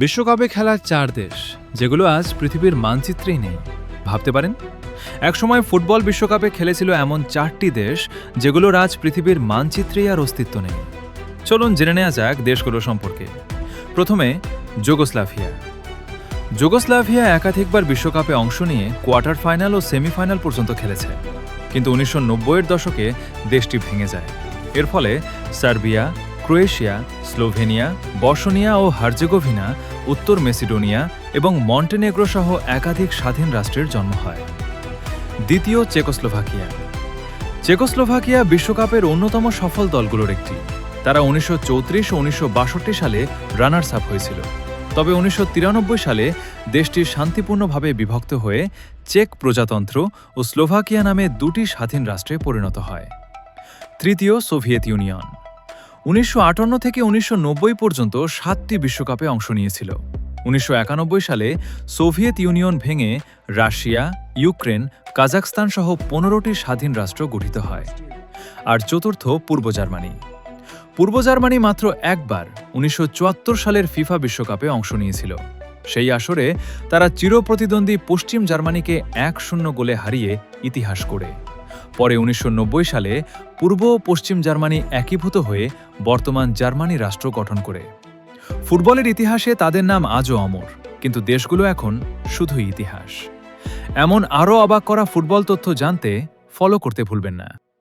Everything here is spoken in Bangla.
বিশ্বকাপে খেলার 4 দেশ যেগুলো আজ পৃথিবীর মানচিত্রেই নেই। ভাবতে পারেন, একসময় ফুটবল বিশ্বকাপে খেলেছিল এমন 4টি দেশ যেগুলোর আজ পৃথিবীর মানচিত্রেই আর অস্তিত্ব নেই। চলুন জেনে নেওয়া যাক দেশগুলো সম্পর্কে। প্রথমে যুগোস্লাভিয়া। যুগোস্লাভিয়া একাধিকবার বিশ্বকাপে অংশ নিয়ে কোয়ার্টার ফাইনাল ও সেমিফাইনাল পর্যন্ত খেলেছে, কিন্তু 1990-এর দশকে দেশটি ভেঙে যায়। এর ফলে সার্বিয়া, ক্রোয়েশিয়া, স্লোভেনিয়া, বসনিয়া ও হার্জেগোভিনা, উত্তর মেসিডোনিয়া এবং মন্টেনেগ্রো সহ একাধিক স্বাধীন রাষ্ট্রের জন্ম হয়। দ্বিতীয় চেকোস্লোভাকিয়া। চেকোস্লোভাকিয়া বিশ্বকাপের অন্যতম সফল দলগুলোর একটি। তারা 1934 ও 1962 সালে রানার্স আপ হয়েছিল। তবে 1993 সালে দেশটি শান্তিপূর্ণভাবে বিভক্ত হয়ে চেক প্রজাতন্ত্র ও স্লোভাকিয়া নামে দুটি স্বাধীন রাষ্ট্রে পরিণত হয়। তৃতীয় সোভিয়েত ইউনিয়ন। 1958 থেকে 1990 পর্যন্ত 7টি বিশ্বকাপে অংশ নিয়েছিল। 1991 সালে সোভিয়েত ইউনিয়ন ভেঙে রাশিয়া, ইউক্রেন, কাজাখস্তান সহ 15টি স্বাধীন রাষ্ট্র গঠিত হয়। আর চতুর্থ পূর্ব জার্মানি। পূর্ব জার্মানি মাত্র একবার 1974 সালের ফিফা বিশ্বকাপে অংশ নিয়েছিল। সেই আসরে তারা চিরপ্রতিদ্বন্দ্বী পশ্চিম জার্মানিকে 1-0 গোলে হারিয়ে ইতিহাস গড়ে। পরে 1990 সালে পূর্ব ও পশ্চিম জার্মানি একীভূত হয়ে বর্তমান জার্মানি রাষ্ট্র গঠন করে। ফুটবলের ইতিহাসে তাদের নাম আজও অমর, কিন্তু দেশগুলো এখন শুধুই ইতিহাস। এমন আরও অবাক করা ফুটবল তথ্য জানতে ফলো করতে ভুলবেন না।